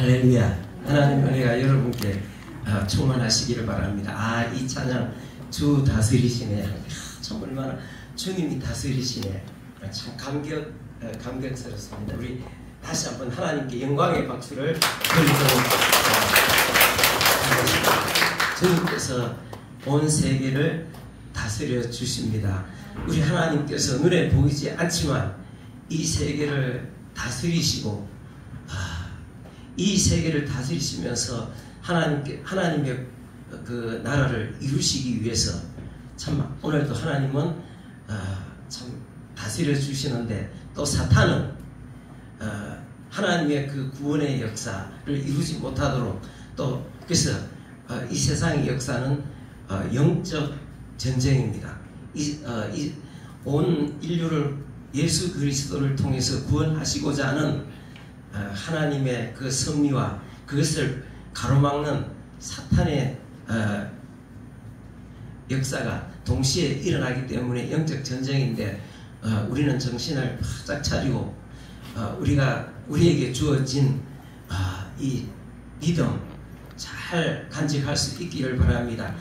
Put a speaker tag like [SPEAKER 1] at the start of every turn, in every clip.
[SPEAKER 1] 할렐루야. 하나님 은혜가 여러분께 충만하시기를 바랍니다. 이 찬양 주 다스리시네. 참 얼마나 주님이 다스리시네. 참 감격스럽습니다. 우리 다시 한번 하나님께 영광의 박수를 돌리도록 하겠습니다. 주님께서 온 세계를 다스려 주십니다. 우리 하나님께서 눈에 보이지 않지만 이 세계를 다스리시고 이 세계를 다스리시면서 하나님의 그 나라를 이루시기 위해서 참 오늘도 하나님은 참 다스려 주시는데, 또 사탄은 하나님의 그 구원의 역사를 이루지 못하도록, 또 그래서 이 세상의 역사는 영적 전쟁입니다. 온 인류를 예수 그리스도를 통해서 구원하시고자 하는 하나님의 그 섭리와 그것을 가로막는 사탄의 역사가 동시에 일어나기 때문에 영적 전쟁인데, 우리는 정신을 바짝 차리고 우리에게 주어진 이 믿음 잘 간직할 수 있기를 바랍니다.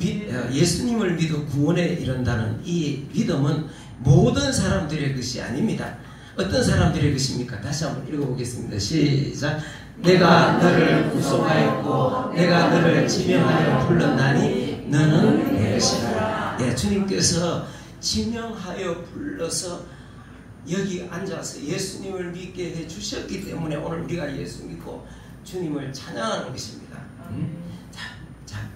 [SPEAKER 1] 예수님을 믿어 구원에 이른다는 이 믿음은 모든 사람들의 것이 아닙니다. 어떤 사람들의 것입니까? 다시 한번 읽어보겠습니다. 시작. 내가 너를 구속하였고 내가 너를 지명하여 불렀나니 너는 내 것이라. 주님께서 지명하여 불러서 여기 앉아서 예수님을 믿게 해주셨기 때문에 오늘 우리가 예수 믿고 주님을 찬양하는 것입니다. 자,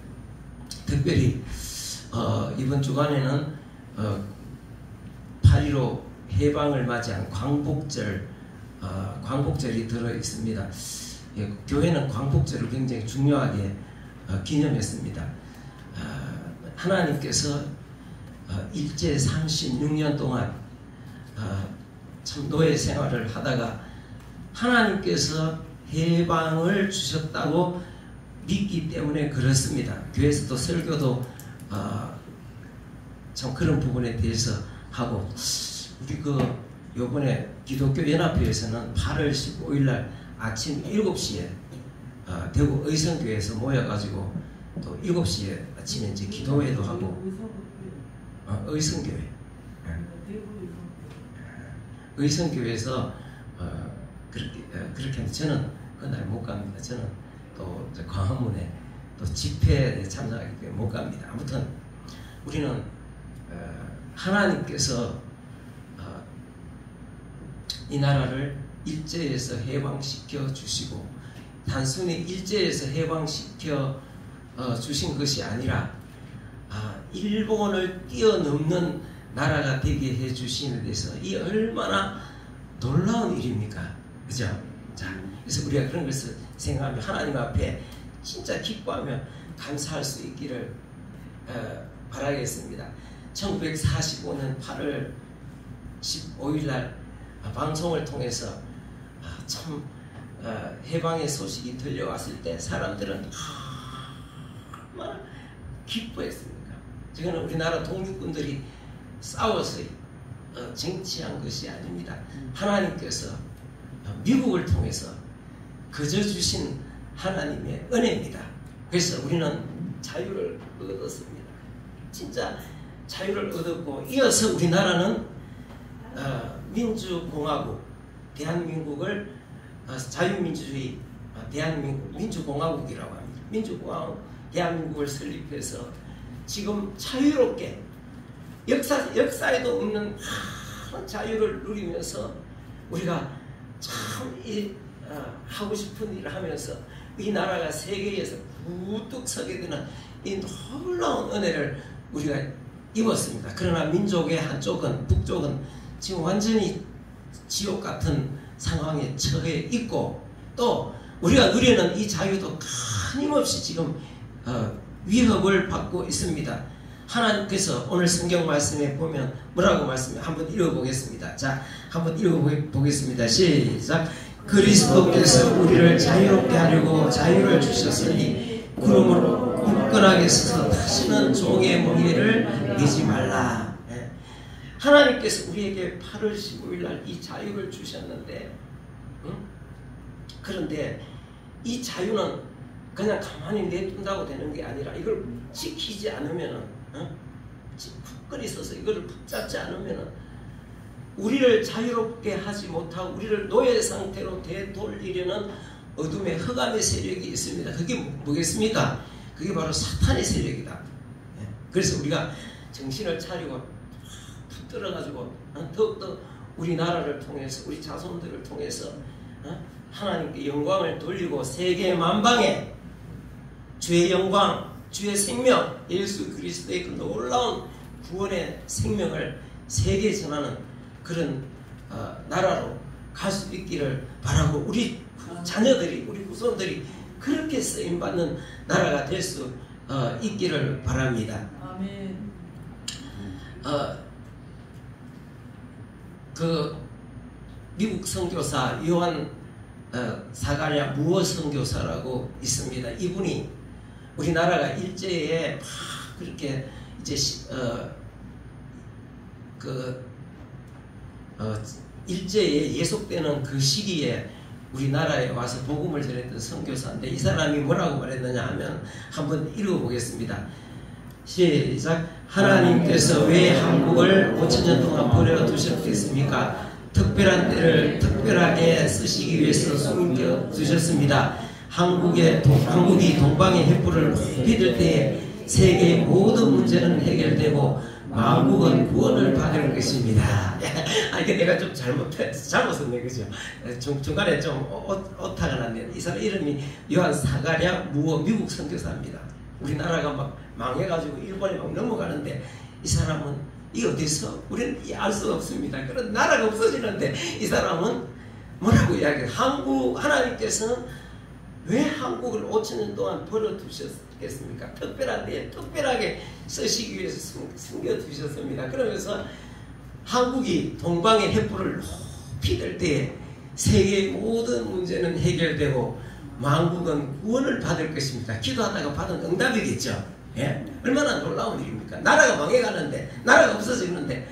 [SPEAKER 1] 특별히 이번 주간에는 8.15 해방을 맞이한 광복절이 들어 있습니다. 교회는 광복절을 굉장히 중요하게 기념했습니다. 하나님께서 일제 36년 동안 참 노예 생활을 하다가 하나님께서 해방을 주셨다고 믿기 때문에 그렇습니다. 교회에서도 설교도 참 그런 부분에 대해서 하고, 우리 요번에 기독교 연합회에서는 8월 15일 날 아침 7시에 대구 의성교회에서 모여가지고 또 7시에 아침에 이제 기도회도 하고, 의성교회. 의성교회에서 그렇게 하는데 저는 그날 못 갑니다. 저는 또 광화문에 또 집회에 참석하기 때문에 못 갑니다. 아무튼 우리는 하나님께서 이 나라를 일제에서 해방시켜 주시고, 단순히 일제에서 해방시켜 주신 것이 아니라 일본을 뛰어넘는 나라가 되게 해 주시는 데서 이 얼마나 놀라운 일입니까? 그죠? 자, 그래서 우리가 그런 것을 생각하며 하나님 앞에 진짜 기뻐하며 감사할 수 있기를 바라겠습니다. 1945년 8월 15일 날 방송을 통해서 참 해방의 소식이 들려왔을 때 사람들은 얼마나 기뻐했습니까? 저거는 우리나라 독립군들이 싸워서 쟁취한 것이 아닙니다. 하나님께서 미국을 통해서 거저 주신 하나님의 은혜입니다. 그래서 우리는 자유를 얻었습니다. 진짜 자유를 얻었고, 이어서 우리나라는 민주공화국, 대한민국을 자유민주주의 대한민국 민주공화국이라고 합니다. 민주공화국 대한민국을 설립해서 지금 자유롭게 역사에도 없는 자유를 누리면서 우리가 참 하고 싶은 일을 하면서 이 나라가 세계에서 부뚝 서게 되는 이 놀라운 은혜를 우리가 입었습니다. 그러나 민족의 한쪽은, 북쪽은 지금 완전히 지옥 같은 상황에 처해 있고, 또 우리가 누리는 이 자유도 끊임없이 지금 위협을 받고 있습니다. 하나님께서 오늘 성경 말씀에 보면 뭐라고 말씀해? 한번 읽어보겠습니다. 자, 한번 읽어보겠습니다. 시작. 그리스도께서 우리를 자유롭게 하려고 자유를 주셨으니 그러므로 굳건하게 서서 다시는 종의 멍에를 매지 말라. 하나님께서 우리에게 8월 15일 날 이 자유를 주셨는데, 그런데 이 자유는 그냥 가만히 내둔다고 되는 게 아니라 이걸 지키지 않으면은, 굳건히 서서 이걸 붙잡지 않으면은 우리를 자유롭게 하지 못하고 우리를 노예 상태로 되돌리려는 어둠의 흑암의 세력이 있습니다. 그게 뭐겠습니까? 그게 바로 사탄의 세력이다. 그래서 우리가 정신을 차리고 붙들어가지고 더욱더 우리나라를 통해서 우리 자손들을 통해서 하나님께 영광을 돌리고 세계 만방에 주의 영광, 주의 생명, 예수 그리스도의 그 놀라운 구원의 생명을 세계에 전하는 그런 나라로 갈 수 있기를 바라고 우리 자녀들이, 우리 후손들이 그렇게 쓰임받는 나라가 될 수 있기를 바랍니다.
[SPEAKER 2] 아멘.
[SPEAKER 1] 그 미국 선교사 요한 사가랴 무어 선교사라고 있습니다. 이분이 우리나라가 일제에 막 그렇게 이제 일제에 예속되는 그 시기에 우리나라에 와서 복음을 전했던 선교사인데 이 사람이 뭐라고 말했느냐 하면 한번 읽어보겠습니다. 시작. 하나님께서 왜 한국을 5천년 동안 버려두셨겠습니까? 특별한 때를 특별하게 쓰시기 위해서 숨겨두셨습니다. 한국이 동방의 햇불을 비들 때에 세계의 모든 문제는 해결되고 만국은 구원을 받을 것입니다. 이게 내가 좀 잘못했네, 그죠? 중간에 좀 오타가 났네. 이 사람 이름이 요한 사가랴 무어 미국 선교사입니다. 우리나라가 막 망해가지고 일본에 막 넘어가는데 이 사람은 이 어디서 우리는 알 수가 없습니다. 그런 나라가 없어지는데 이 사람은 뭐라고 이야기해요? 하나님께서는 왜 한국을 5천년 동안 버려두셨겠습니까? 특별한 데에 특별하게 쓰시기 위해서 숨겨두셨습니다. 그러면서 한국이 동방의 햇불을 높이 들 때에 세계의 모든 문제는 해결되고 만국은 구원을 받을 것입니다. 기도하다가 받은 응답이겠죠. 예? 얼마나 놀라운 일입니까? 나라가 망해가는데, 나라가 없어지는데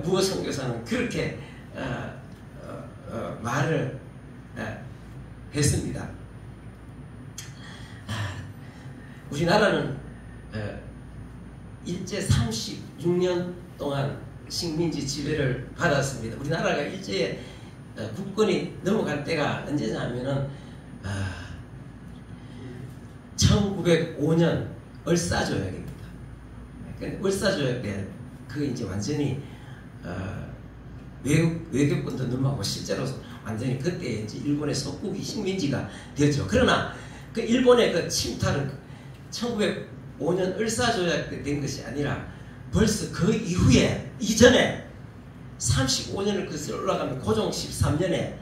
[SPEAKER 1] 무어 선교사는 그렇게 말을 했습니다. 우리나라는 일제 36년 동안 식민지 지배를 받았습니다. 우리나라가 일제에 국권이 넘어갈 때가 언제냐면은 1905년 을사조약입니다. 을사조약 때 그 이제 완전히 외교권도 넘어가고 실제로 완전히 그때 이제 일본의 속국이 식민지가 되었죠. 그러나 그 일본의 그 침탈은 1905년 을사조약 때 된 것이 아니라 벌써 그 이후에 이전에 35년을 거슬러 올라가면 고종 13년에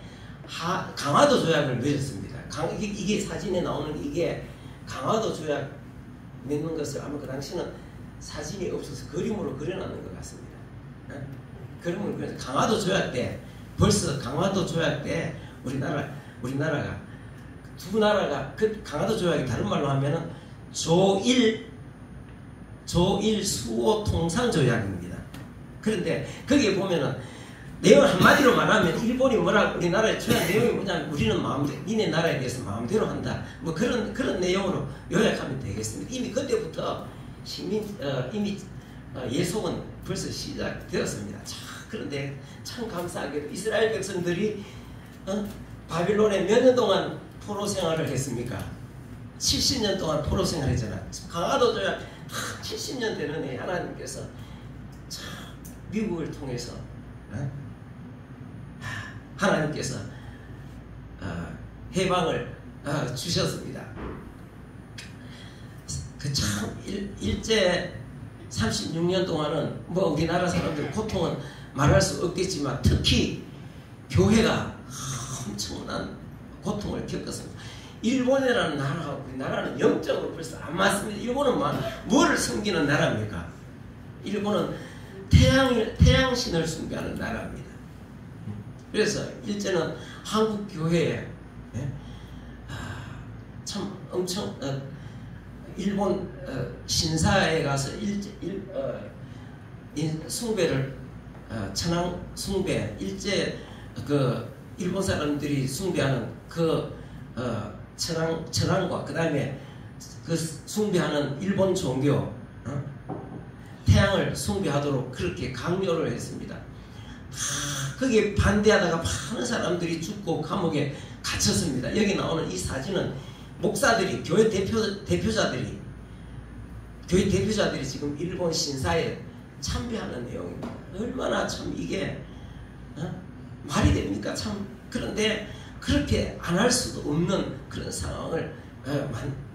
[SPEAKER 1] 강화도 조약을 맺었습니다. 이게 사진에 나오는 이게 강화도 조약 맺는 것을 아마 그 당시는 사진이 없어서 그림으로 그려놨는 것 같습니다. 그림으로 그려서 강화도 조약 때 벌써 강화도 조약 때 우리나라가 두 나라가 그 강화도 조약이 다른 말로 하면은 조일 수호 통상 조약입니다. 그런데 거기에 보면은 내용 한마디로 말하면 일본이 뭐라 우리나라의 조약 내용이 뭐냐면 우리는 마음대로 니네 나라에 대해서 마음대로 한다. 뭐 그런 내용으로 요약하면 되겠습니다. 이미 그때부터 이미 예속은 벌써 시작되었습니다. 그런데 참 감사하게도 이스라엘 백성들이 바빌론에 몇 년 동안 포로 생활을 했습니까? 70년 동안 포로 생활했잖아. 강화도 조약 70년 되는 해 하나님께서 참 미국을 통해서 하나님께서 해방을 주셨습니다. 그 참 일제 36년 동안은 뭐 우리나라 사람들 고통은 말할 수 없겠지만 특히 교회가 엄청난 고통을 겪었습니다. 일본이라는 나라하고 우리나라는 영적으로 벌써 안 맞습니다. 일본은 뭐를 섬기는 나라입니까? 일본은 태양신을 숭배하는 나라입니다. 그래서 일제는 한국 교회에 참 엄청 일본 신사에 가서 숭배를 천황 숭배 일제 그 일본 사람들이 숭배하는 그 천황과 그 다음에 그 숭배하는 일본 종교 태양을 숭배하도록 그렇게 강요를 했습니다. 거기에 반대하다가 많은 사람들이 죽고 감옥에 갇혔습니다. 여기 나오는 이 사진은 목사들이 교회 대표자들이 지금 일본 신사에 참배하는 내용입니다. 얼마나 참 이게 말이 됩니까? 참. 그런데 그렇게 안 할 수도 없는 그런 상황을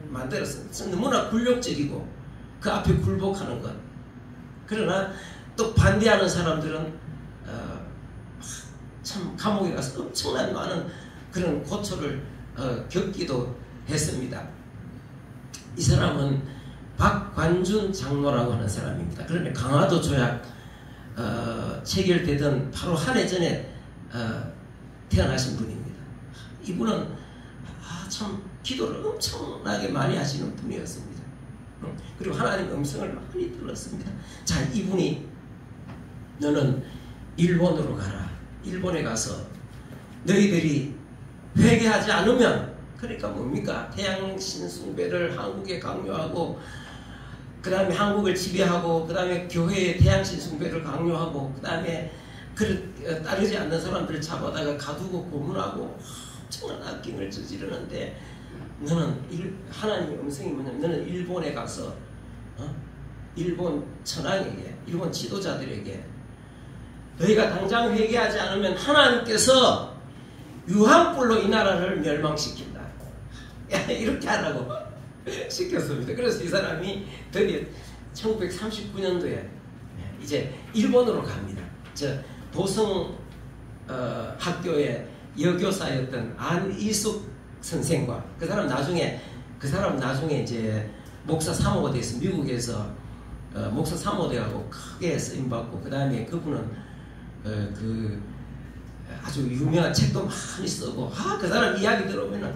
[SPEAKER 1] 만들었습니다. 너무나 굴욕적이고 그 앞에 굴복하는 것. 그러나 또 반대하는 사람들은 참 감옥에 가서 엄청난 많은 그런 고초를 겪기도 했습니다. 이 사람은 박관준 장로라고 하는 사람입니다. 그런데 강화도 조약 체결되던 바로 한 해 전에 태어나신 분입니다. 이분은 참 기도를 엄청나게 많이 하시는 분이었습니다. 그리고 하나님 음성을 많이 들었습니다. 자, 이분이 너는 일본으로 가라. 일본에 가서 너희들이 회개하지 않으면, 그러니까 뭡니까? 태양신 숭배를 한국에 강요하고 그 다음에 한국을 지배하고 그 다음에 교회의 태양신 숭배를 강요하고 그 다음에 그를 따르지 않는 사람들을 잡아다가 가두고 고문하고 엄청난 악행을 저지르는데, 너는 하나님의 음성이 뭐냐면 너는 일본에 가서 일본 천황에게, 일본 지도자들에게 너희가 당장 회개하지 않으면 하나님께서 유황불로 이 나라를 멸망시킨다. 이렇게 하라고 시켰습니다. 그래서 이 사람이 드디어 1939년도에 이제 일본으로 갑니다. 저 도성 학교의 여교사였던 안이숙 선생과 그 사람 나중에 이제 목사 사모가 돼서 미국에서 목사 사모 돼가고 크게 쓰임 받고, 그 다음에 그분은 그 아주 유명한 책도 많이 쓰고, 그 사람 이야기 들어보면은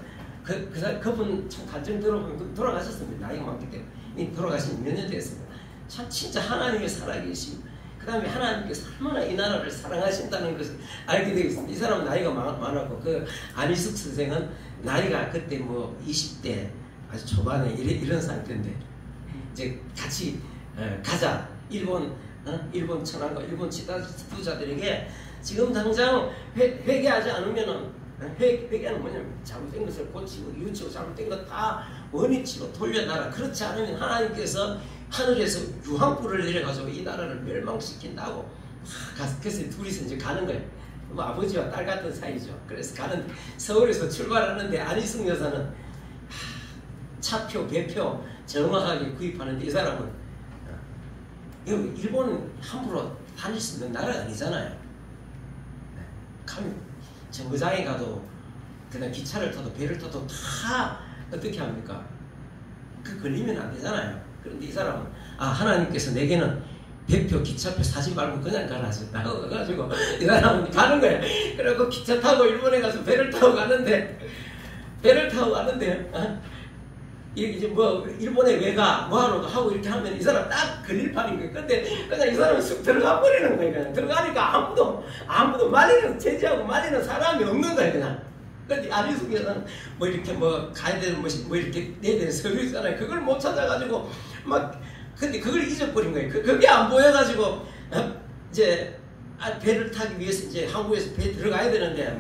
[SPEAKER 1] 그분 참 간증 들어보면 돌아가셨습니다. 나이가 많기 때문에 돌아가신 몇 년 됐습니다. 참 진짜 하나님의 살아계심, 그 다음에 하나님께서 얼마나 이 나라를 사랑하신다는 것을 알게 되겠습니다. 이 사람은 나이가 많았고, 그 안희숙 선생은 나이가 그때 뭐 20대 아주 초반에 이런 상태인데, 이제 같이 가자. 일본 천황과 일본 지도자들에게 지금 당장 회개하지 않으면은, 회개는 뭐냐면 잘못된 것을 고치고 이웃치고 잘못된 것 다 원위치로 돌려놔라. 그렇지 않으면 하나님께서 하늘에서 유황불을 내려가지고 이 나라를 멸망시킨다고. 그래서 둘이서 이제 가는 거예요. 뭐 아버지와 딸 같은 사이죠. 그래서 서울에서 출발하는데 안희숙 여사는 차표, 배표 정확하게 구입하는데, 이 사람은 일본은 함부로 다닐 수 있는 나라가 아니잖아요. 정거장에 가도 그냥 기차를 타도 배를 타도 다 어떻게 합니까? 그 걸리면 안 되잖아요. 그런데 이 사람은 하나님께서 내게는 배표, 기차표 사지 말고 그냥 가라 하셨다고 해가지고 이 사람은 가는 거예요. 그래서 기차 타고 일본에 가서 배를 타고 가는데 이제 뭐 일본에 왜 가? 뭐하러 가? 하고 이렇게 하면 이 사람 딱 걸릴 판인 거예요. 근데 그냥 이 사람은 쑥 들어가 버리는 거예요. 그냥 들어가니까 아무도 말리는, 제지하고 말리는 사람이 없는 거예요. 그냥. 근데 안희숙에서는 뭐 이렇게 뭐 가야 되는 뭐 이렇게 내야 되는 서류 있잖아요. 그걸 못 찾아가지고 근데 그걸 잊어버린 거예요. 그게 안 보여가지고 이제 배를 타기 위해서 이제 한국에서 배 들어가야 되는데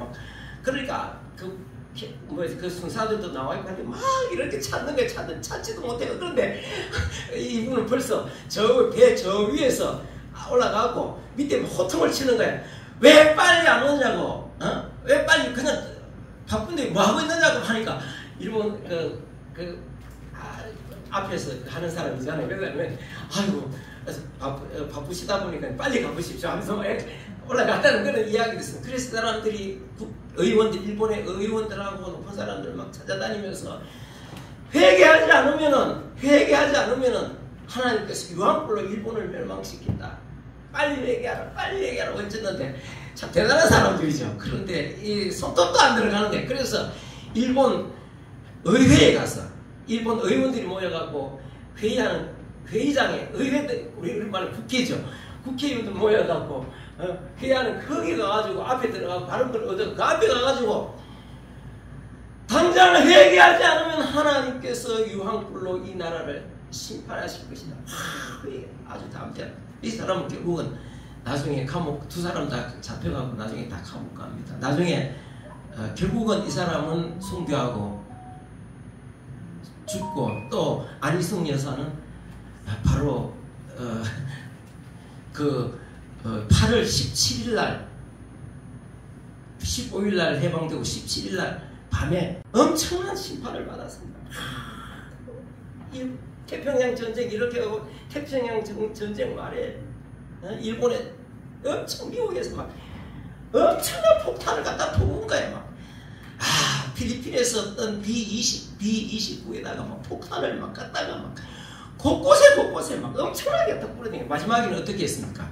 [SPEAKER 1] 그러니까 그 순사들도 나와 있고 하는데 막 이렇게 찾는 거예요. 찾지도 못해요. 그런데 이분은 벌써 배 저 위에서 올라가고 밑에 호통을 치는 거예요. 왜 빨리 안 오냐고, 왜 빨리 그냥 바쁜데 뭐 하고 있느냐고 하니까, 일본 앞에서 하는 사람이잖아요. 그래서 아이고 바쁘시다 보니까 빨리 가보십시오 하면서 올라갔다는 그런 이야기를 했어요. 그래서 사람들이 일본의 의원들하고 높은 사람들 막 찾아다니면서 회개하지 않으면은 하나님께서 유황불로 일본을 멸망시킨다. 빨리 회개하라고 했었는데 참 대단한 사람들이죠. 그런데 이 손톱도 안 들어가는 거예요. 그래서 일본 의회에 가서 일본 의원들이 모여갖고 회의하는 회의장에, 의회들 우리 말은 국회죠. 국회의원들 모여갖고 회의하는 거기 가가지고 앞에 들어가고 발언을 얻어 그 앞에 가가지고 당장 회개하지 않으면 하나님께서 유황불로 이 나라를 심판하실 것이다. 아주 담대한. 이 사람은 결국은 나중에 감옥, 두 사람 다 잡혀가고 나중에 다 감옥 갑니다. 나중에 결국은 이 사람은 순교하고 죽고, 또 안희숙 여사는 바로 8월 17일 날 15일 날 해방되고 17일 날 밤에 엄청난 심판을 받았습니다. 이 태평양 전쟁 이렇게 하고, 태평양 전쟁 말에 일본에 미국에서 막 엄청난 폭탄을 갖다 퍼부은 거야. 막. 필리핀에서 어떤 B-29에다가 막 폭탄을 막 갖다가 막 곳곳에 막 엄청나게 갖다 뿌려대요. 마지막에는 어떻게 했습니까?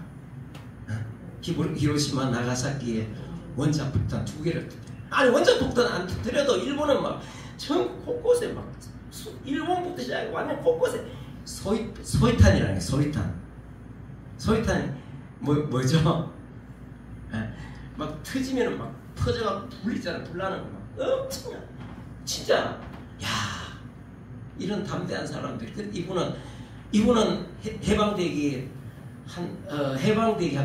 [SPEAKER 1] 히로시마 나가사키에 원자 폭탄 2개를 아니 원자 폭탄 안 터뜨려도 일본은 막 전 곳곳에 막 일본부터 시작해 완전 곳곳에 소위탄이라는 게 소위탄이 뭐죠? 막 터지면은 막 퍼져갖고 불이잖아. 불나는 거 막 엄청나. 진짜 야 이런 담대한 사람들. 이분은 해방되기 한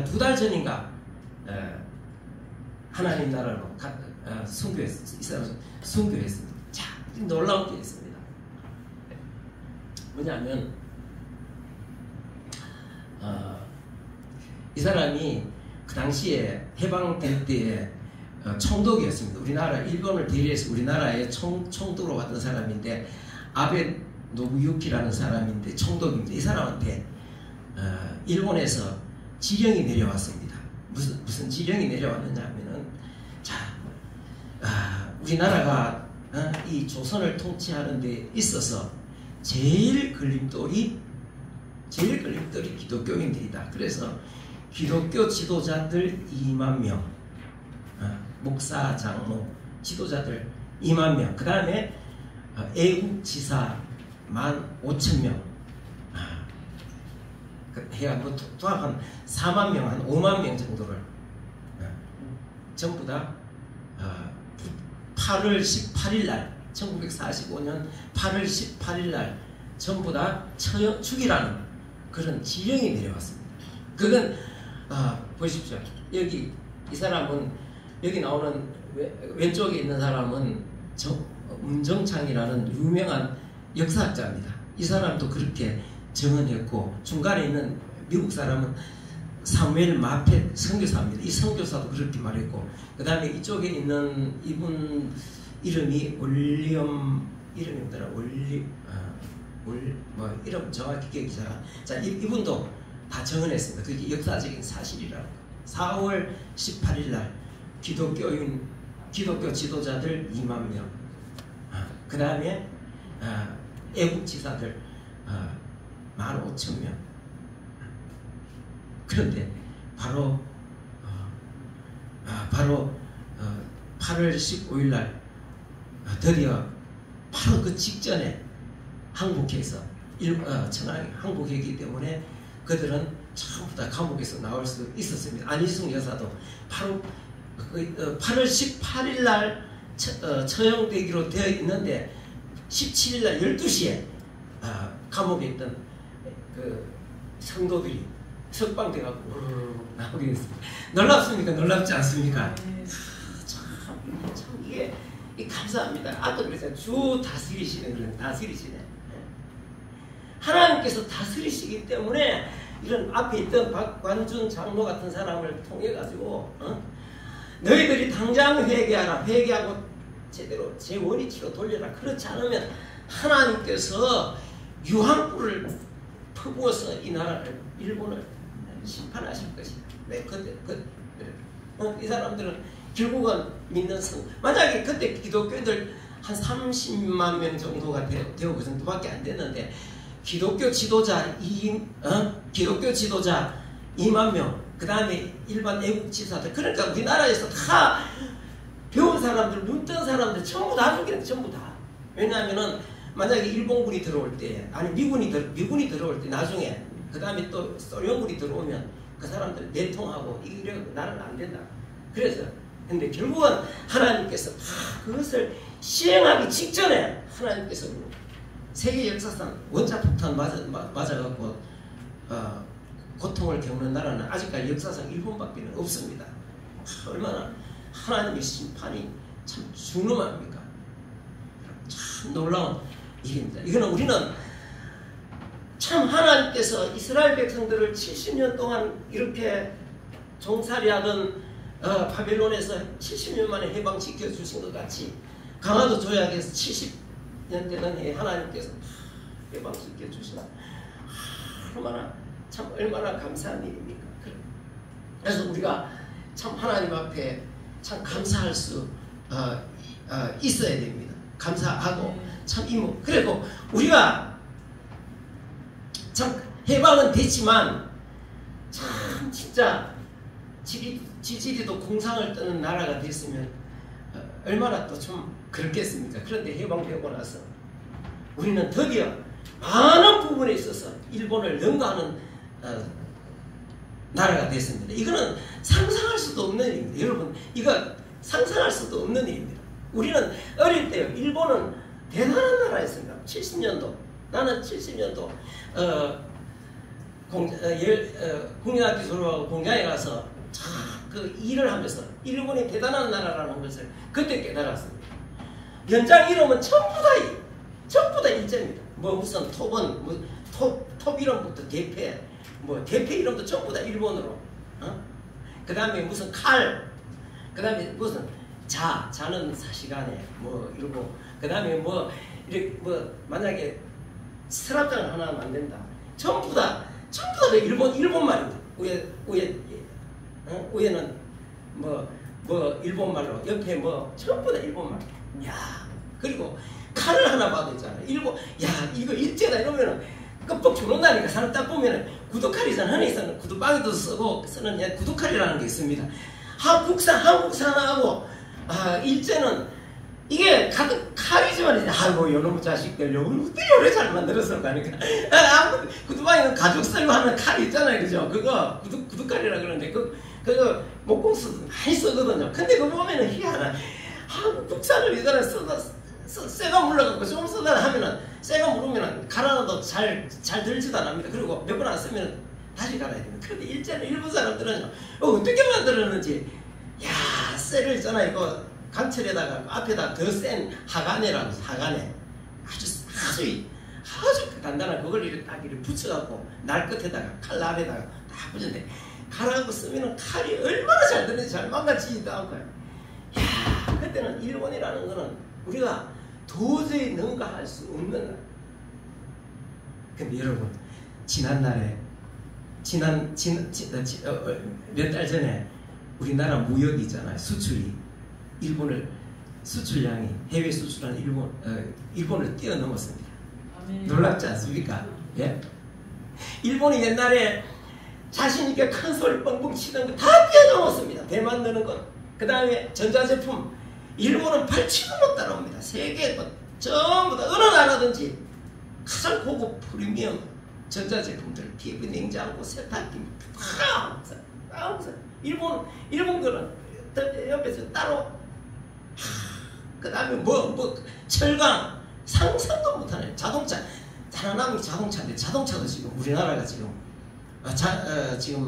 [SPEAKER 1] 2달 전인가 하나님 나라로 순교했습니다. 자, 놀라운 게 있습니다. 뭐냐면 이 사람이 그 당시에 해방될 때에 총독이었습니다. 우리나라 일본을 대리해서 우리나라에 총독으로 왔던 사람인데 아베 노부유키라는 사람인데 총독입니다. 이 사람한테 일본에서 지령이 내려왔습니다. 무슨 지령이 내려왔느냐 하면은 우리나라가 이 조선을 통치하는 데 있어서 제일 걸림돌이 기독교인들이다. 그래서 기독교 지도자들 2만 명, 목사, 장로, 지도자들 2만 명, 그 다음에 애국지사 15,000명, 해야 뭐 도합 한 4만 명, 한 5만 명 정도를 전부 다 8월 18일 날 1945년 8월 18일 날 전부 다 죽이라는 그런 지령이 내려왔습니다. 그건 보십시오. 여기 이 사람은 여기 나오는 왼쪽에 있는 사람은 문정창이라는 유명한 역사학자입니다. 이 사람도 그렇게 증언했고, 중간에 있는 미국 사람은 사무엘 마펫 선교사입니다. 이 선교사도 그렇게 말했고, 그 다음에 이쪽에 있는 이분 이름이 이름이 뭐더라? 이름 정확히 기억이 잘 안. 자, 이분도 다 증언했습니다. 그게 역사적인 사실이라고. 4월 18일 날 기독교 지도자들 2만 명, 그 다음에 애국지사들 15,000명. 그런데 바로 8월 15일 날 드디어 바로 그 직전에 항복해서 천황이 항복했기 때문에 그들은 전부 다 감옥에서 나올 수 있었습니다. 안희숙 여사도 바로 8월 18일 날 처형되기로 되어 있는데 17일 날 12시에 감옥에 있던 그 성도들이 석방돼갖고 나오게 됐습니다. 놀랍습니까? 놀랍지 않습니까? 참 이게 감사합니다. 아까 그랬잖아요. 주 다스리시는 그런 다스리시네. 하나님께서 다스리시기 때문에 이런 앞에 있던 박관준 장로 같은 사람을 통해 가지고 너희들이 당장 회개하라. 회개하고 제대로 제 원위치로 돌려라. 그렇지 않으면 하나님께서 유황불을 퍼부어서 이 나라를, 일본을 심판하실 것이다. 네, 이 사람들은 결국은 믿는 만약에 그때 기독교인들 한 30만 명 정도가 되고 그 정도밖에 안 됐는데 기독교 지도자 2만 명, 그 다음에 일반 애국지사들, 그러니까 우리나라에서 다 배운 사람들, 눈 뜬 사람들 전부 다 죽이는, 전부 다. 왜냐하면은 만약에 일본군이 들어올 때, 아니 미군이 들어올 때 나중에, 그 다음에 또 소련군이 들어오면 그 사람들 내통하고 이래 나라는 안 된다. 그래서 근데 결국은 하나님께서 다 그것을 시행하기 직전에 하나님께서 세계 역사상 원자폭탄 맞아갖고 고통을 겪는 나라는 아직까지 역사상 일본밖에 없습니다. 얼마나 하나님의 심판이 참 준엄합니까? 참 놀라운 일입니다. 이거는 우리는 참 하나님께서 이스라엘 백성들을 70년 동안 이렇게 종살이하던 바벨론에서 70년 만에 해방시켜 주신 것 같이 강화도 조약에서 70년 되는 해에 하나님께서 해방시켜 주시나 얼마나 감사한 일입니까? 그래서 우리가 참 하나님 앞에 참 감사할 수 있어야 됩니다. 감사하고 참 그리고 우리가 참 해방은 됐지만 참 진짜 지지리도 공상을 떠는 나라가 됐으면 얼마나 또 좀 그렇겠습니까? 그런데 해방되고 나서 우리는 드디어 많은 부분에 있어서 일본을 능가하는 나라가 됐습니다. 이거는 상상할 수도 없는 일입니다. 여러분, 이거 상상할 수도 없는 일입니다. 우리는 어릴 때요, 일본은 대단한 나라였습니다. 70년도, 나는 70년도 국민학교 졸업하고 공장에 가서 그 일을 하면서 일본이 대단한 나라라는 것을 그때 깨달았습니다. 연장 이름은 전부 다 일제입니다. 뭐 무슨 톱은 톱 이름부터 대패, 뭐 대패 이름도 전부 다 일본어로. 그 다음에 무슨 칼, 그 다음에 무슨 자는 사시간에 뭐 이러고, 그 다음에 뭐 이렇게 뭐 만약에 서랍장을 하나 만든다, 전부 다 일본 말입니다. 위에는 뭐 일본 말로, 옆에 뭐 전부 다 일본 말. 야, 그리고 칼을 하나 봐도 있잖아. 이거 일제다 이러면은 끔뻑 죽는다니까. 사람 딱 보면은 구두칼이잖아. 흔히서는 구두방에도 쓰는 구두칼이라는 게 있습니다. 한국산하고 일제는 이게 칼이지만, 아이고 요놈의 자식들 요걸 어떻게 요래 잘 만들었어 그러니까. 구두방에는 가죽 썰고 하는 칼이 있잖아요, 그죠? 그거 구두칼이라 그러는데 그거 목공수도 많이 쓰거든요. 근데 그거 보면은 희한한 한국산을 이거를 쇠가 물러갖고 조금 쓰다 하면은, 쇠가 물으면은 갈아놔도 잘 들지도 않습니다. 그리고 몇 번 안 쓰면 다시 갈아야 됩니다. 그런데 일본 사람들은 어떻게 만들었는지, 야, 쇠를 있잖아요, 이거 강철에다가 앞에다 더 센 하가네라고, 하가네, 아주 단단한 그걸 이렇게 딱 이렇게 붙여갖고 날 끝에다가 칼날에다가 딱 붙였는데, 갈아갖고 쓰면은 칼이 얼마나 잘 드는지 잘 망가지지도 않고요. 야, 그때는 일본이라는 거는 우리가 도저히 능가할 수 없는 나라. 근데 여러분, 지난날에 몇 달 전에 우리나라 무역이 있잖아요. 수출이 수출량이 해외 수출한 일본을 뛰어넘었습니다. 놀랍지 않습니까? 예? 일본이 옛날에 자신있게 큰 소리 뻥뻥 치던 거 다 뛰어넘었습니다. 배 만드는 것. 그 다음에 전자제품. 일본은 발치도 못 따라옵니다. 세계 전부 다 어느 나라든지 가장 고급 프리미엄 전자제품들, TV, 냉장고, 세탁기, 일본 거는 옆에서 따로. 그 다음에 철강, 상상도 못하네. 자동차, 하나남이 자동차인데, 자동차도 지금 우리나라가 지금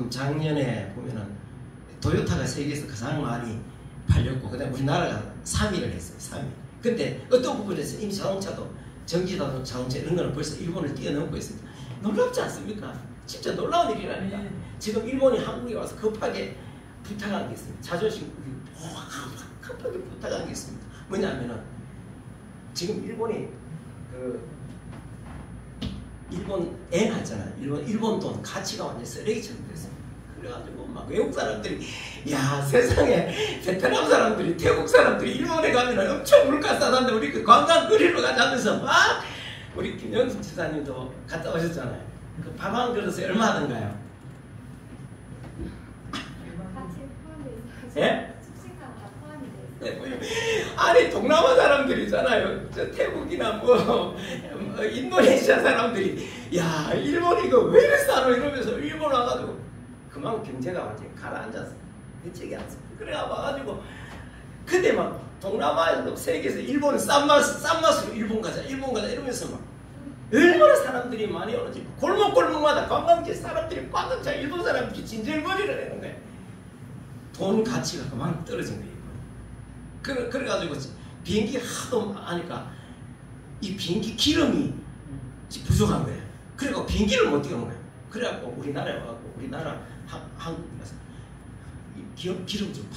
[SPEAKER 1] 작년에 보면은 도요타가 세계에서 가장 많이 팔렸고, 그 다음에 우리나라가 3위를 했어요. 3위. 근데 어떤 부분에서 이미 자동차도, 전기자동차 이런 거는 벌써 일본을 뛰어넘고 있습니다. 놀랍지 않습니까? 진짜 놀라운 일이라니까. 지금 일본이 한국에 와서 급하게 부탁한 게 있습니다. 자존심 급하게 부탁한 게 있습니다. 뭐냐면은 지금 일본이 일본 엔 하잖아요. 일본 돈 가치가 완전 쓰레기처럼 됐습니다. 그래가지고 막 외국 사람들이, 야, 세상에 베트남 사람들이, 태국 사람들이 일본에 가면 엄청 물가 싸다는데 우리 그 관광 거리로 가자면서 막, 우리 김영수 지사님도 갔다 오셨잖아요. 그 밥 한 그릇에 얼마 하던가요? 예? 아니, 동남아 사람들이잖아요. 저 태국이나 인도네시아 사람들이, 야, 일본 이거 왜 이래 싸노 이러면서 일본 와가지고 그만큼 경제가 완전히 가라앉았어. 대책이 않습니다. 그래 와가지고 근데 막 동남아에서 세계에서 일본은 싼 맛으로 일본 가자 이러면서 막 얼마나 사람들이 많이 오는지 골목골목마다 관광지 사람들이 꽉 차 일본 사람들이 진절머리를 하는 거예요. 돈 가치가 그만 떨어진 거예요. 그래가지고 비행기 하도 하니까 이 비행기 기름이 부족한 거예요. 그래갖고 비행기를 못 뛰는 거예요. 그래갖고 우리나라에 와갖고 우리나라 한국에 가서 기름 좀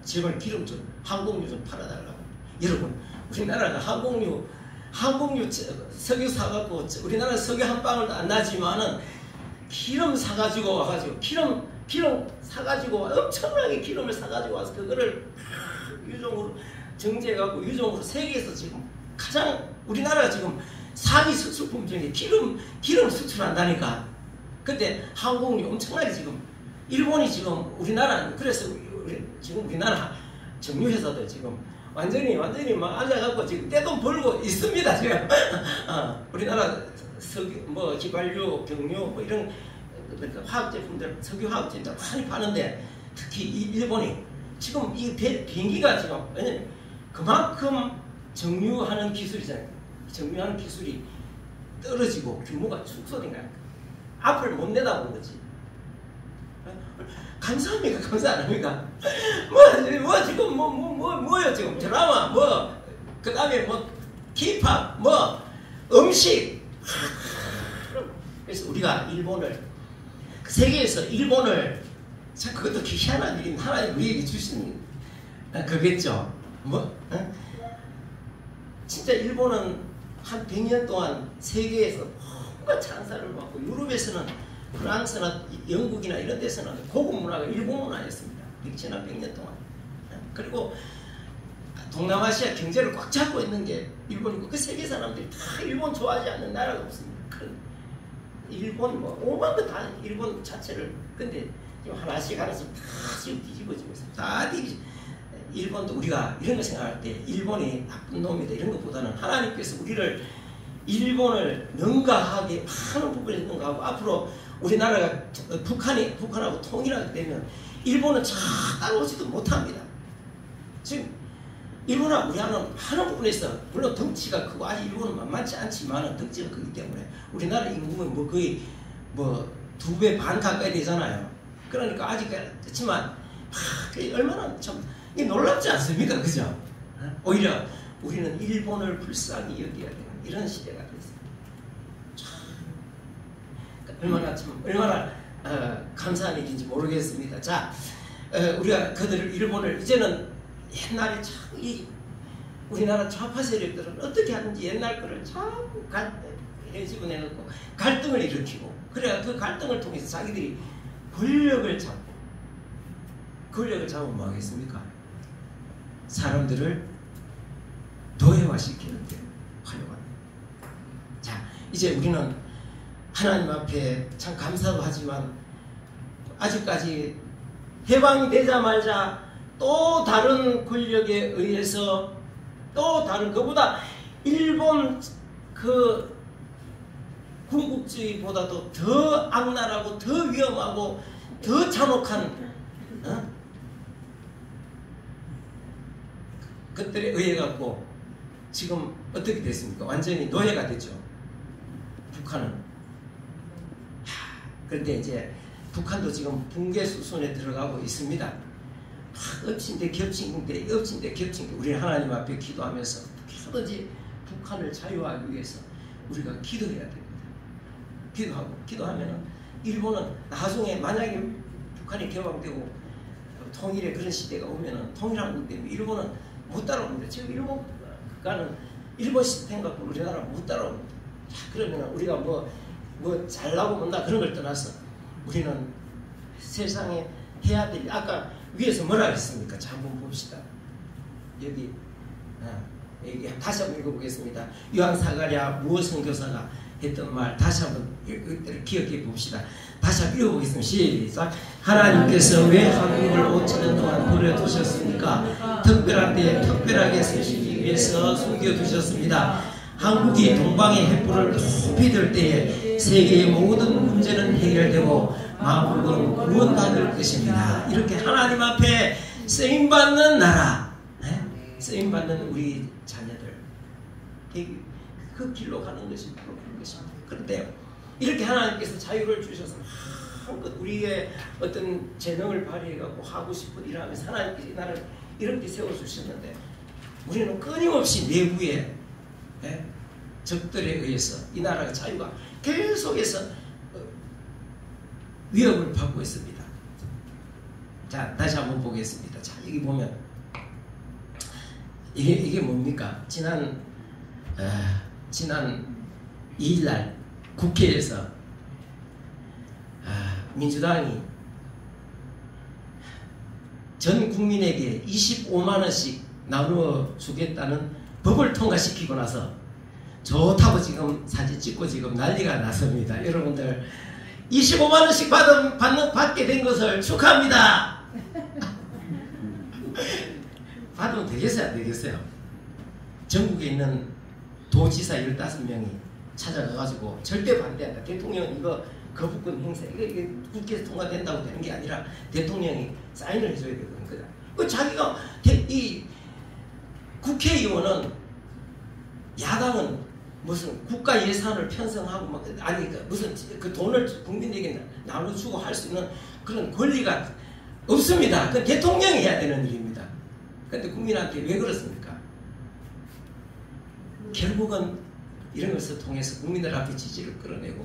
[SPEAKER 1] 제발 기름 좀 항공유 좀 팔아달라고. 여러분 우리나라가 항공유 석유 사갖고 우리나라 석유 한 방울 안 나지만은 기름 사가지고 와가지고 기름 사가지고 엄청나게 기름을 사가지고 와서 그거를 유종으로 정제해갖고 유종으로 세계에서 지금 가장 우리나라가 지금 4위 수출품 중에 기름을 수출한다니까. 근데 항공유 엄청나게 지금 일본이 지금 우리나라 그래서 지금 우리나라 정유회사들 지금 완전히 막 앉아갖고 지금 떼돈 벌고 있습니다 지금. 우리나라 석유 뭐 휘발유, 경유 뭐 이런 그러니까 화학 제품들 석유 화학 제품들 많이 파는데 특히 이 일본이 지금 이 비행기가 지금 왜냐면 그만큼 정유하는 기술이잖아요. 정유하는 기술이 떨어지고 규모가 축소된 거야. 앞을 못 내다본 거지. 감사합니까? 감사 안 합니까? 뭐 지금 뭐요 지금 드라마 그 다음에 K-pop 음식. 그래서 우리가 일본을 세계에서 일본을 참 그것도 희한한 일인 하나님 우리에게 주신 그겠죠. 진짜 일본은 한 100년 동안 세계에서 뭔가 찬사를 받고 유럽에서는 프랑스나 영국이나 이런 데서는 고급 문화가 일본 문화였습니다. 100년 동안. 그리고 동남아시아 경제를 꽉 잡고 있는 게 일본이고 그 세계 사람들이 다 일본 좋아하지 않는 나라가 없습니다. 일본 오만 거 다 일본 자체를 근데 지금 하나씩 다 지금 뒤집어지고 있어요. 다 일본도 우리가 이런 거 생각할 때 일본이 나쁜 놈이다 이런 것보다는 하나님께서 우리를 일본을 능가하게 많은 부분에서 능가하고 앞으로 우리나라가 북한하고 통일하게 되면 일본은 잘 따라오지도 못합니다. 지금 일본하고 우리하고는 많은 부분에서 물론 덩치가 크고 아직 일본은 만만치 않지만 덩치가 크기 때문에 우리나라 인구는 거의 2배 반 가까이 되잖아요. 그러니까 아직 그렇지만 얼마나 참 놀랍지 않습니까? 그죠? 오히려 우리는 일본을 불쌍히 여겨야 되는 이런 시대가 됐습니다. 얼마나 감사한 일인지 모르겠습니다. 자, 우리가 그들을 일본을 이제는 옛날에 참 우리나라 좌파 세력들은 어떻게 하는지 옛날 거를 자꾸 집어내놓고 갈등을 일으키고 그래야 그 갈등을 통해서 자기들이 권력을 잡으면 뭐 하겠습니까? 사람들을 노예화시키는 데 활용합니다. 자, 이제 우리는 하나님 앞에 참 감사도 하지만 아직까지 해방이 되자마자 또 다른 권력에 의해서 또 다른 그보다 일본 그 군국주의보다도 더 악랄하고 더 위험하고 더 잔혹한 것들에 의해 갖고 지금 어떻게 됐습니까? 완전히 노예가 됐죠. 북한은. 그런데 이제 북한도 지금 붕괴 수순에 들어가고 있습니다. 엎친 데 겹친 데 우리는 하나님 앞에 기도하면서 어떻게든지 북한을 자유하기 위해서 우리가 기도해야 됩니다. 기도하면은 일본은 나중에 만약에 북한이 개방되고 통일의 그런 시대가 오면은 통일하는 것 때문에 일본은 못 따라옵니다. 지금 일본 국가는 일본 시스템 갖고 우리나라 못 따라옵니다. 그러면 우리가 뭐 잘나고 못나 그런 걸 떠나서 우리는 세상에 해야 될 아까 위에서 뭐라 했습니까? 자, 한번 봅시다. 여기 다시 한번 읽어보겠습니다. 요한사가랴 무엇선교사가 했던 말 다시 한번 기억해 봅시다. 다시 한번 읽어보겠습니다. 시작. 하나님께서 왜 한국을 5천년 동안 버려두셨습니까? 특별한 때에 특별하게 쓰시기 위해서 숨겨두셨습니다. 한국이 동방의 횃불을 높이 들 때에 세계의 모든 문제는 해결되고 만국은 구원받을 것입니다. 이렇게 하나님 앞에 쓰임받는 나라, 쓰임받는 우리 자녀들, 그 길로 가는 것이 바로 그런 것입니다. 그런데 이렇게 하나님께서 자유를 주셔서 한껏 우리의 어떤 재능을 발휘해갖고 하고 싶은 일을 하면서 하나님께서 이 나라를 이렇게 세워주셨는데, 우리는 끊임없이 내부의 적들에 의해서 이 나라의 자유가 계속해서 위협을 받고 있습니다. 자, 다시 한번 보겠습니다. 자, 여기 보면 이게 뭡니까? 지난 2일날 국회에서 민주당이 전 국민에게 25만 원씩 나누어 주겠다는 법을 통과시키고 나서 좋다고 지금 사진 찍고 지금 난리가 났습니다. 여러분들 25만 원씩 받게 된 것을 축하합니다. 받으면 되겠어요? 안 되겠어요? 전국에 있는 도지사 15명이 찾아가가지고 절대 반대한다. 대통령 이거 거부권 행사, 이게 국회에서 통과된다고 되는 게 아니라 대통령이 사인을 해줘야 되는 거다. 자기가 이 국회의원은, 야당은 무슨 국가 예산을 편성하고 막 아니 무슨 그 돈을 국민에게 나눠주고 할 수 있는 그런 권리가 없습니다. 그건 대통령이 해야 되는 일입니다. 그런데 국민한테 왜 그렇습니까? 결국은 이런 것을 통해서 국민들 앞에 지지를 끌어내고,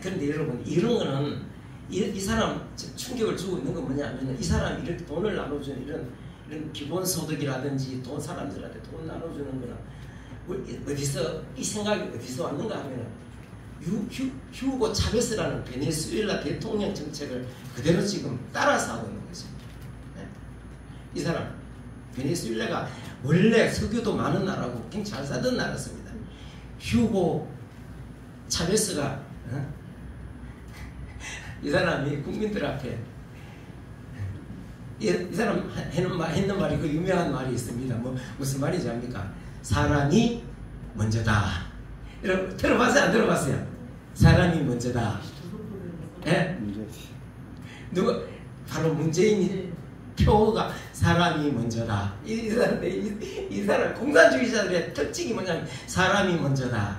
[SPEAKER 1] 그런데 여러분 이런 거는 이 사람 충격을 주고 있는 건 뭐냐면, 이 사람이 이렇게 돈을 나눠주는 이런 기본소득이라든지 돈, 사람들한테 돈 나눠주는 거는 어디서 이 생각이 어디서 왔는가 하면 휴고 차베스라는 베네수엘라 대통령 정책을 그대로 지금 따라서 하고 있는 거죠. 이 사람 베네수엘라가 원래 석유도 많은 나라고 굉장히 잘 사던 나라였습니다. 휴고 차베스가 이 사람이 국민들 앞에 이 사람 했는 말이 그 유명한 말이 있습니다. 무슨 말인지 압니까? 사람이 먼저다. 여러분 들어봤어요? 안 들어봤어요? 사람이 먼저다. 예? 누가? 바로 문재인이 표가 사람이 먼저다. 이 사람 공산주의자들의 특징이 뭐냐면 사람이 먼저다.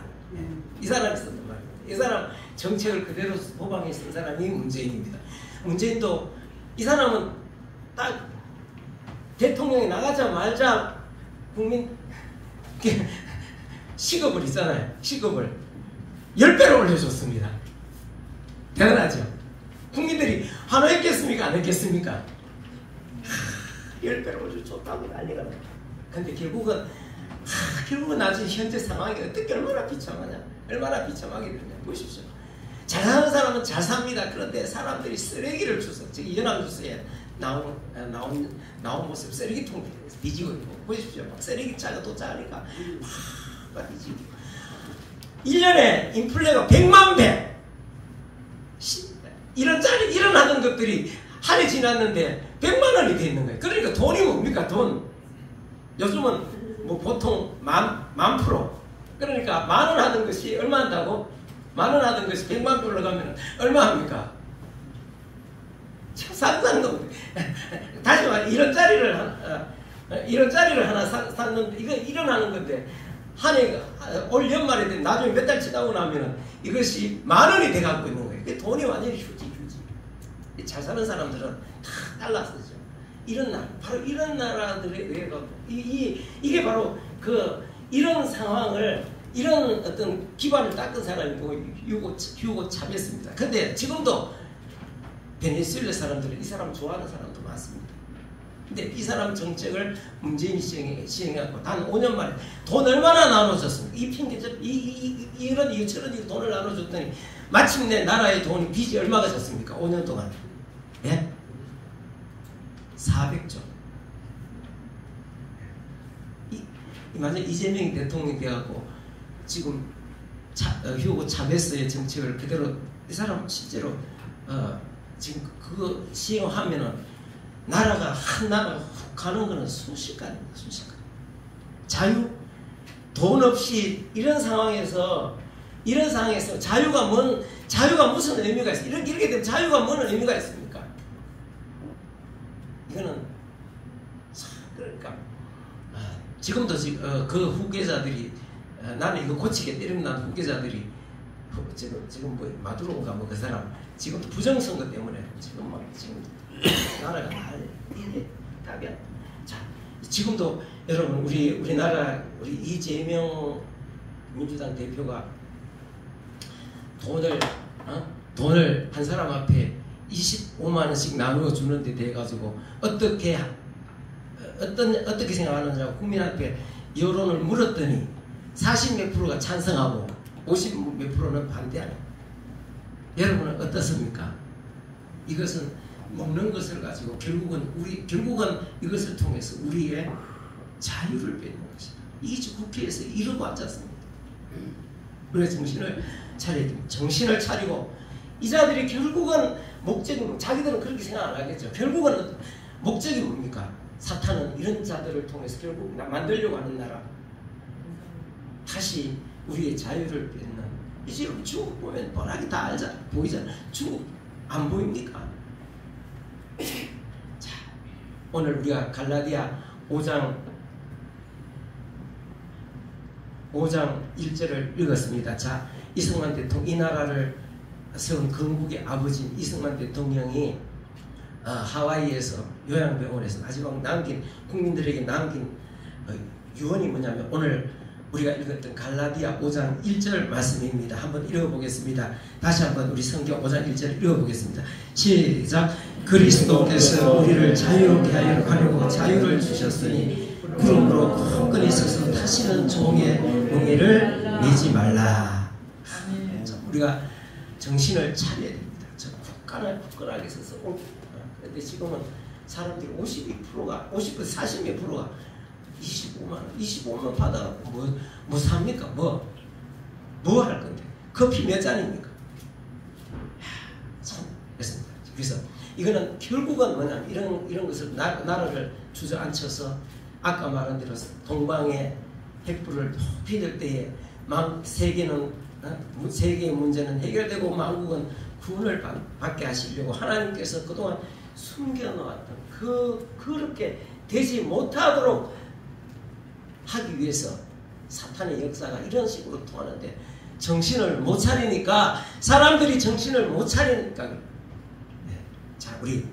[SPEAKER 1] 이 사람이 썼단 말입니다. 이 사람 정책을 그대로 모방해 쓴 사람이 문재인입니다. 문재인도 이 사람은 딱 대통령이 나가자마자 국민 시급을 있잖아요. 시급을 10배로 올려줬습니다. 대단하죠. 국민들이 환호했겠습니까? 안 했겠습니까? 10배로 올려줬다고 난리가 나요. 근데 결국은 나중에 현재 상황이 어떻게 얼마나 비참하냐, 얼마나 비참하게 되냐 보십시오. 잘 사는 사람은 잘 삽니다. 그런데 사람들이 쓰레기를 주서, 즉 연합뉴스에 나온 모습, 쓰레기통 뒤지고 있고 보십시오. 쓰레기 차가 도착하니까 막 뒤지고, 1년에 인플레가 100만 배 이런 하던 것들이 한 해 지났는데 100만 원이 돼 있는 거예요. 그러니까 돈이 뭡니까? 돈. 요즘은 뭐 보통 만 프로. 그러니까 10,000원 하던 것이 얼마 한다고? 10,000원 하던 것이 100만 불로 가면 얼마 합니까? 참 상상도 못해. 다시 말해, 이런 짜리를 하나 샀는데, 이거 일어나는 건데, 한 해, 올 연말에 되면 나중에 몇 달 지나고 나면 이것이 10,000원이 돼 갖고 있는 거예요. 돈이 완전히 휴지. 잘 사는 사람들은 다 달러 쓰죠. 바로 이런 나라들에 의해 갖고, 이게 바로 이런 상황을, 이런 어떤 기반을 닦은 사람이 휴고 차베스입니다. 근데 지금도 베네수엘라 사람들은 이 사람 좋아하는 사람도 많습니다. 근데 이 사람 정책을 문재인이 시행해갖고 단 5년 만에 돈 얼마나 나눠줬습니까? 이 핑계죠. 이런 이유처럼 돈을 나눠줬더니 마침내 나라의 돈이 빚이 얼마가 졌습니까? 5년 동안. 예? 400조. 만약 이재명이 대통령이 돼갖고 지금 휴고 차베스의 정책을 그대로, 이 사람 실제로 지금 그거 시행하면은 나라가 한 나라가 훅 가는 거는 순식간입니다. 순식간. 돈 없이 이런 상황에서 자유가 무슨 의미가 있어? 이렇게 되면 자유가 뭔 의미가 있습니까? 이거는 그러니까 지금도 그 후계자들이 나는 이거 고치게 때리면 난 후계자들이 지금 뭐 마두로인가 뭐 그 사람 지금 부정선거 때문에 지금 나라가 난리에 답이 안. 자, 지금도 여러분 우리나라 우리 이재명 민주당 대표가 돈을 한 사람 앞에 25만 원씩 나누어 주는데 대해 가지고 어떻게 생각하느냐고 국민 앞에 여론을 물었더니 40 몇 프로가 찬성하고 50 몇 프로는 반대하는. 여러분은 어떻습니까? 이것은 먹는 것을 가지고 결국은 이것을 통해서 우리의 자유를 뺏는 것이다. 이 국회에서 이러고 앉지 않습니다. 그래서 정신을 차리고 이 자들이 결국은 목적이 자기들은 그렇게 생각 안 하겠죠. 결국은 목적이 뭡니까? 사탄은 이런 자들을 통해서 결국 만들려고 하는 나라. 다시 우리의 자유를 뺏는. 지금 중국 보면 뻔하게 다 알잖아. 보이잖아. 중국 안 보입니까? 자, 오늘 우리가 갈라디아 5장 1절을 읽었습니다. 자, 이승만 대통령, 이 나라를 세운 건국의 아버지인 이승만 대통령이 하와이에서 요양병원에서 마지막 국민들에게 남긴 유언이 뭐냐면 오늘 우리가 읽었던 갈라디아 5장 1절 말씀입니다. 한번 읽어보겠습니다. 다시 한번 우리 성경 5장 1절 읽어보겠습니다. 시작. 그리스도께서 우리를 자유롭게 하려고 자유를 주셨으니 그러므로 굳건히 서서 다시는 종의 멍에를 매지 말라. 우리가 정신을 차려야 됩니다. 굳건하게 서서. 그런데 지금은 사람들이 52%가 40 몇 프로가 25만 받아갖고 뭐 삽니까? 뭐 할 건데? 커피 몇 잔입니까? 참 그렇습니다. 그래서 이거는 결국은 뭐냐면 이런 것을 나라를 주저앉혀서 아까 말한 대로 동방의 핵불을 높이 들 때에 세계의 문제는 해결되고 만국은 구원을 받게 하시려고 하나님께서 그동안 숨겨놓았던 그렇게 되지 못하도록 하기 위해서 사탄의 역사가 이런 식으로 통하는데 정신을 못 차리니까 사람들이 정신을 못 차리니까 자 우리